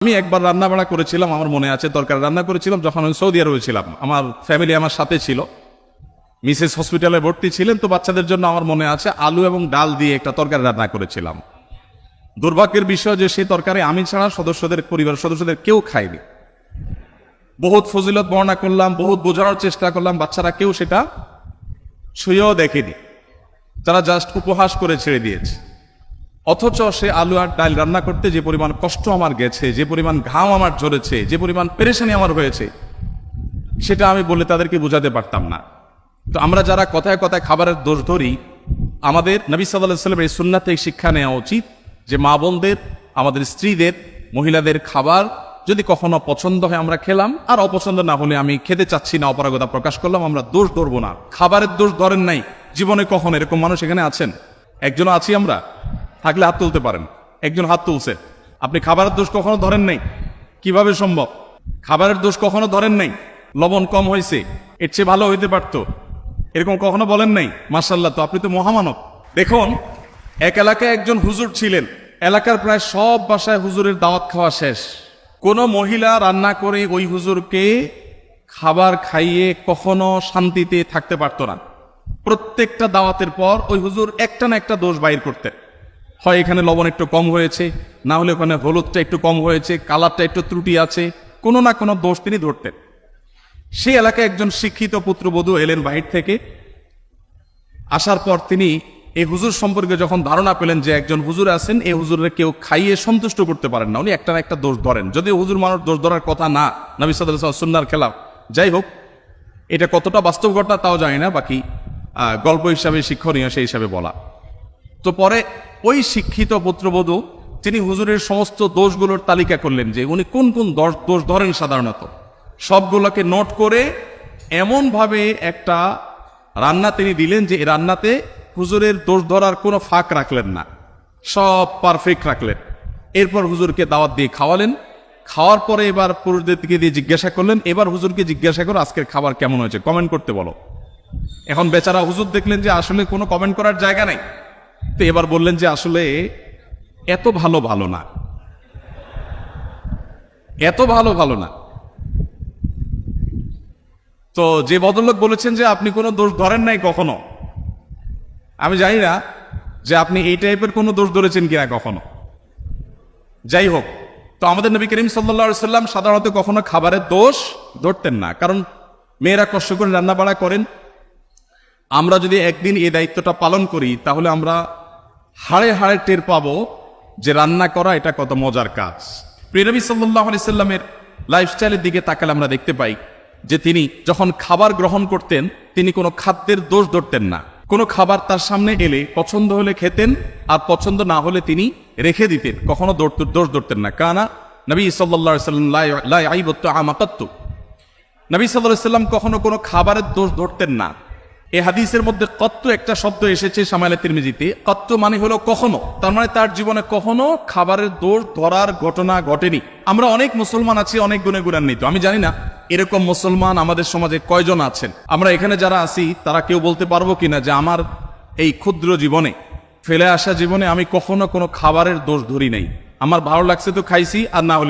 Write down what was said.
আমি একবার রান্না বাড়া করেছিলাম, আমার মনে আছে, তরকারি রান্না করেছিলাম যখন আমি সৌদি আরবে ছিলাম। আমার ফ্যামিলি আমার সাথে ছিল, মিসেস হসপিটালে ভর্তি ছিলেন, তো বাচ্চাদের জন্য আমার মনে আছে আলু এবং ডাল দিয়ে একটা তরকারি রান্না করেছিলাম। দুর্ভাগ্যের বিষয় যে সেই তরকারি আমি ছাড়া পরিবারের সদস্যদের কেউ খায়নি। বহুত ফজিলত বর্ণনা করলাম, বহুত বোঝানোর চেষ্টা করলাম, বাচ্চারা কেউ সেটা ছুঁয়েও দেখেনি, তারা জাস্ট উপহাস করে ছেড়ে দিয়েছে। অথচ সে আলু আর ডাল রান্না করতে যে পরিমাণ কষ্ট আমার গেছে, যে পরিমাণ ঘাম আমার ঝরেছে, যে পরিমাণ পেরেশানি আমার হয়েছে, সেটা আমি বলে তাদেরকে বোঝাতে পারতাম না। তো আমরা যারা কথায় কথায় খাবারের দোষ ধরি, আমাদের নবী সাল্লাল্লাহু আলাইহি ওয়াসাল্লামের এই সুন্নাত থেকে শিক্ষা নেওয়া উচিত যে মা বোনদের, আমাদের স্ত্রীদের, মহিলাদের খাবার যদি কখনো পছন্দ হয় আমরা খেলাম, আর অপছন্দ না হলে আমি খেতে চাচ্ছি না, অপারগতা প্রকাশ করলাম, আমরা দোষ ধরবো না। খাবারের দোষ ধরেন নাই জীবনে কখনো? এরকম মানুষ এখানে আছেন? একজনও আছি আমরা? থাকলে হাত তুলতে পারেন। একজন হাত তুলছে। আপনি খাবারের দোষ কখনো ধরেন নাই? কিভাবে সম্ভব? খাবারের দোষ কখনো ধরেন নাই? লবণ কম হয়েছে, এর চেয়ে ভালো হইতে পারতো, এরকম কখনো বলেন নাই? মাশাআল্লাহ, তো আপনি তো মহামানব। দেখুন, এক এলাকায় একজন হুজুর ছিলেন, এলাকার প্রায় সব বাসায় হুজুরের দাওয়াত খাওয়া শেষ, কোনো মহিলা রান্না করে ওই হুজুরকে খাবার খাইয়ে কখনো শান্তিতে থাকতে পারতো না। প্রত্যেকটা দাওয়াতের পর ওই হুজুর একটা না একটা দোষ বাইর করতেন। হয় এখানে লবণ একটু কম হয়েছে, না হলে ওখানে হলুদটা একটু কম হয়েছে, কালারটা একটু ত্রুটি আছে, কোনো না কোনো দোষ তিনি ধরতেন। সেই এলাকায় একজন শিক্ষিত পুত্রবধূ এলেন বাহির থেকে। আসার পর তিনি এই হুজুর সম্পর্কে যখন ধারণা পেলেন যে একজন হুজুর আছেন, এই হুজুরের কেউ খাইয়ে সন্তুষ্ট করতে পারেন না, উনি একটা না একটা দোষ ধরেন। যদিও হুজুর মানুষ দোষ ধরার কথা না, নবী সাল্লাল্লাহু আলাইহি ওয়াসাল্লাম সুন্নাহর খেলাফ। যাই হোক, এটা কতটা বাস্তব ঘটনা তাও জানি না, বাকি গল্প হিসাবে শিক্ষণীয় সেই হিসাবে বলা। তো পরে ওই শিক্ষিত পুত্রবধূ তিনি হুজুরের সমস্ত দোষগুলোর তালিকা করলেন যে উনি কোন কোন দোষ ধরেন সাধারণত, সবগুলোকে নোট করে এমনভাবে একটা রান্না তিনি দিলেন যে এই রান্নাতে হুজুরের দোষ ধরার কোনো ফাঁক রাখলেন না, সব পারফেক্ট রাখলেন। এরপর হুজুরকে দাওয়াত দিয়ে খাওয়ালেন। খাওয়ার পরে এবার পুরুষদের দিকে দিয়ে জিজ্ঞাসা করলেন, এবার হুজুরকে জিজ্ঞাসা করো আজকের খাবার কেমন হয়েছে, কমেন্ট করতে বলো। এখন বেচারা হুজুর দেখলেন যে আসলে কোনো কমেন্ট করার জায়গা নেই, তো এবার বললেন যে আসলে এত ভালো না, এত ভালো না। তো যে ভদ্রলোক বলেছেন যে আপনি কোনো দোষ ধরেন নাই কখনো, আমি জানি না যে আপনি এই টাইপের কোনো দোষ ধরেছেন কিনা কখনো। যাই হোক, তো আমাদের নবী করিম সাল্লাল্লাহু আলাইহি ওয়াসাল্লাম সাধারণত কখনো খাবারের দোষ ধরতেন না, কারণ মেয়েরা কষ্ট করে রান্না বাড়া করেন। আমরা যদি একদিন এই দায়িত্বটা পালন করি তাহলে আমরা হাড়ে হাড়ে টের পাবো যে রান্না করা এটা কত মজার কাজ। প্রিয় নবী সাল্লাল্লাহু আলাইহি ওয়াসাল্লামের লাইফস্টাইলের দিকে তাকালে আমরা দেখতে পাই যে তিনি যখন খাবার গ্রহণ করতেন তিনি কোনো খাদ্যের দোষ ধরতেন না। কোনো খাবার তার সামনে এলে পছন্দ হলে খেতেন, আর পছন্দ না হলে তিনি রেখে দিতেন, কখনো দোষ ধরতেন না। কানা নবী সাল্লাল্লাহু আলাইহি ওয়াসাল্লাম লা ইয়াইবু তাআমা কাত্তু, নবী সাল্লাল্লাহু আলাইহি ওয়াসাল্লাম কখনো কোনো খাবারের দোষ ধরতেন না। এই হাদিসের মধ্যে কত্তু একটা শব্দ এসেছে শামাইলে তিরমিজিতে, কত্তু মানে হলো কখনো, তার মানে তার জীবনে কখনো খাবারের দোষ ধরার ঘটনা ঘটেনি। আমরা অনেক মুসলমান আছি, অনেক গুণে গুণান্বিত, আমি জানি না এরকম মুসলমান আমাদের সমাজে কয়জন আছেন। আমরা এখানে যারা আছি তারা কেউ বলতে পারবো কিনা যে আমার এই ক্ষুদ্র জীবনে, ফেলে আসা জীবনে আমি কখনো কোনো খাবারের দোষ ধরি নাই, আমার ভালো লাগছে তো খাইছি, আর না হলে